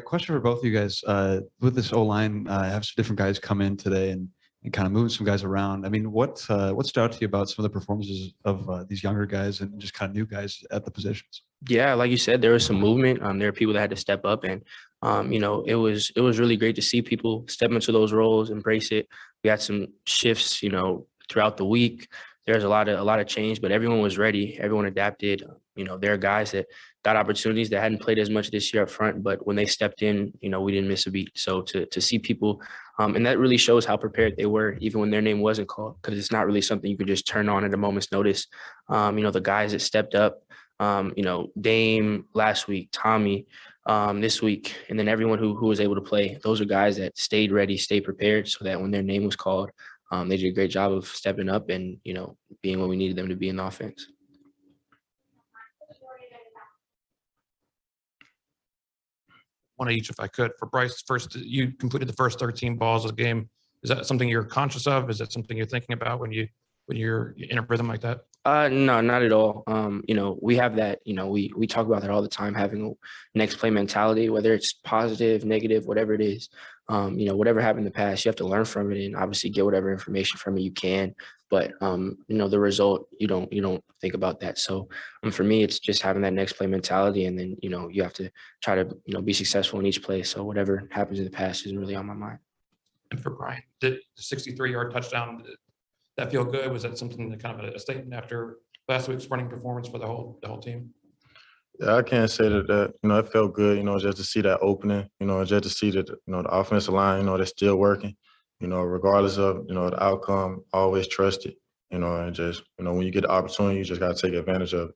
Question for both of you guys. With this O-line, have some different guys come in today and kind of moving some guys around. I mean, what stood out to you about some of the performances of these younger guys and just kind of new guys at the positions? Yeah, like you said, there was some movement. There are people that had to step up, and it was really great to see people step into those roles, embrace it. We had some shifts, throughout the week. There's a lot of change, but everyone was ready. Everyone adapted. There are guys that got opportunities that hadn't played as much this year up front, but when they stepped in, we didn't miss a beat. So to see people, and that really shows how prepared they were, even when their name wasn't called, because it's not really something you could just turn on at a moment's notice. The guys that stepped up, Dame last week, Tommy this week, and then everyone who was able to play. Those are guys that stayed ready, stayed prepared, so that when their name was called, they did a great job of stepping up and being what we needed them to be in the offense. One of each, if I could. For Bryce, first, you completed the first 13 balls of the game. Is that something you're conscious of? Is that something you're thinking about when you're in a rhythm like that? No, not at all. We have that, we talk about that all the time, having a next play mentality, whether it's positive, negative, whatever it is. Whatever happened in the past, you have to learn from it and obviously get whatever information from it you can. But the result, you don't think about that. So for me, it's just having that next play mentality, and then you have to try to be successful in each play. So whatever happens in the past isn't really on my mind. And for Brian, did the 63-yard touchdown, did that feel good? Was that something that kind of a statement after last week's running performance for the whole team? Yeah, I can't say that it felt good, just to see that opening, just to see that, the offensive line, they're still working, regardless of, the outcome, always trust it, and just, when you get the opportunity, you just got to take advantage of it.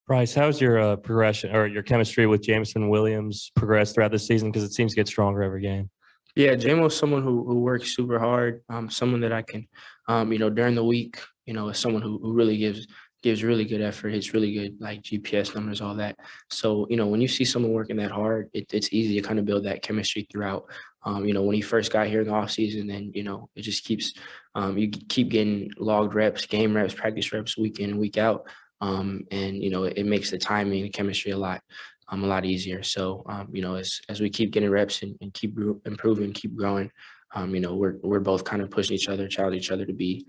Bryce, how's your progression or your chemistry with Jameson Williams progressed throughout the season? Because it seems to get stronger every game. Yeah, JMO's someone who works super hard. Someone that I can, during the week, is someone who really gives really good effort. Hits really good, like GPS numbers, all that. So when you see someone working that hard, it's easy to kind of build that chemistry throughout. When he first got here in the off season, then it just keeps you keep getting logged reps, game reps, practice reps, week in and week out, and it makes the timing, the chemistry a lot easier. So, as we keep getting reps and keep improving, keep growing, we're both kind of pushing each other, challenge each other to be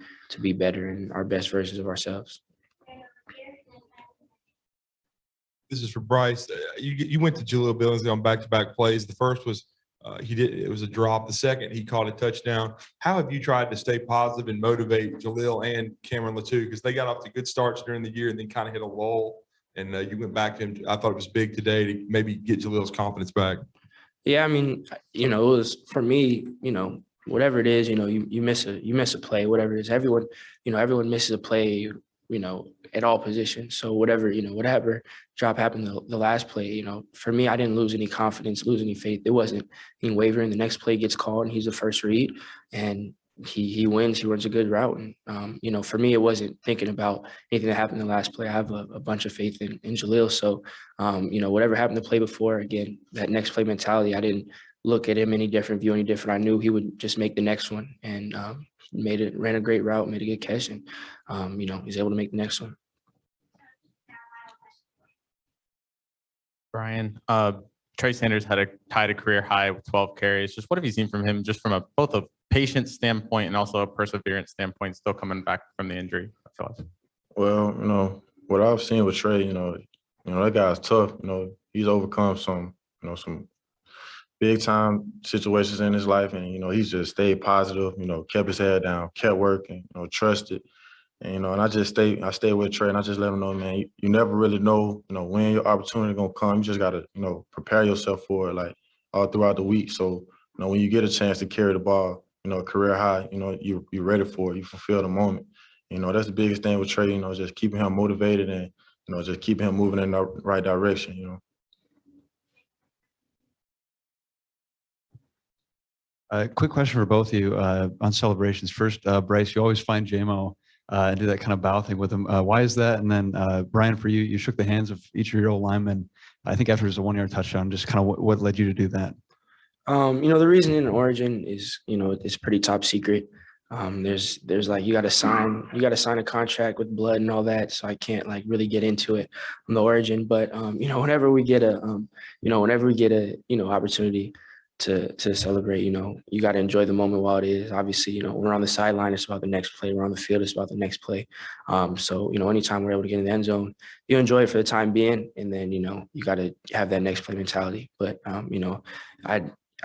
better and our best versions of ourselves. This is for Bryce. You went to Jaleel Billingsley on back-to-back plays. The first was it was a drop. The second, he caught a touchdown. How have you tried to stay positive and motivate Jaleel and Cameron Latu? Because they got off to good starts during the year and then kind of hit a lull. And you went back to him. I thought it was big today to maybe get Jaleel's confidence back. Yeah, I mean, it was for me, whatever it is, you miss a play, whatever it is. Everyone misses a play, at all positions. So whatever drop happened the last play, for me, I didn't lose any confidence, lose any faith. It wasn't being wavering. The next play gets called and he's the first read, and he wins. He runs a good route. And, for me, it wasn't thinking about anything that happened in the last play. I have a bunch of faith in Jaleel. So, whatever happened the play before, again, that next play mentality, I didn't look at him any different, view any different. I knew he would just make the next one, and ran a great route, made a good catch, and, he's able to make the next one. Brian, Trey Sanders tied a career high with 12 carries. Just what have you seen from him, just from both a patient standpoint and also a perseverance standpoint, still coming back from the injury? Well, what I've seen with Trey, that guy's tough. He's overcome some big time situations in his life, and he's just stayed positive. Kept his head down, kept working. Trusted. And and I stay with Trey, and I just let him know, man, you never really know, when your opportunity gonna come. You just gotta, prepare yourself for it, like all throughout the week. So, when you get a chance to carry the ball, career high, you're ready for it. You fulfill the moment. That's the biggest thing with Trey. Just keeping him motivated and just keeping him moving in the right direction. Quick question for both of you on celebrations. First, Bryce, you always find JMO and do that kind of bow thing with him. Why is that? And then Brian, for you, you shook the hands of each of your old linemen. I think after it was a 1-yard touchdown. Just kind of what led you to do that? The reason in origin is, it's pretty top secret. There's like you got to sign a contract with blood and all that, so I can't like really get into it on the origin. But whenever we get a opportunity to celebrate, you got to enjoy the moment while it is. Obviously, we're on the sideline, it's about the next play. We're on the field, it's about the next play. So anytime we're able to get in the end zone, you enjoy it for the time being, and then you got to have that next play mentality. But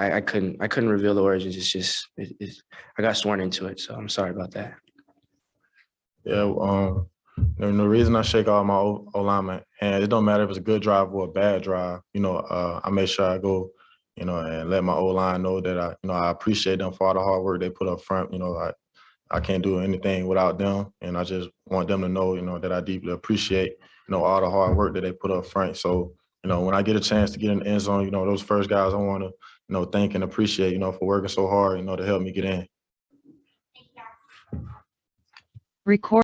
I couldn't reveal the origins. It's just I got sworn into it, so I'm sorry about that. Yeah, the reason I shake all my O linemen, and it don't matter if it's a good drive or a bad drive. I make sure I go, and let my O line know that I appreciate them for all the hard work they put up front. I can't do anything without them, and I just want them to know, that I deeply appreciate, all the hard work that they put up front. So, when I get a chance to get in the end zone, those first guys I want to, thank and appreciate, for working so hard, to help me get in. Record.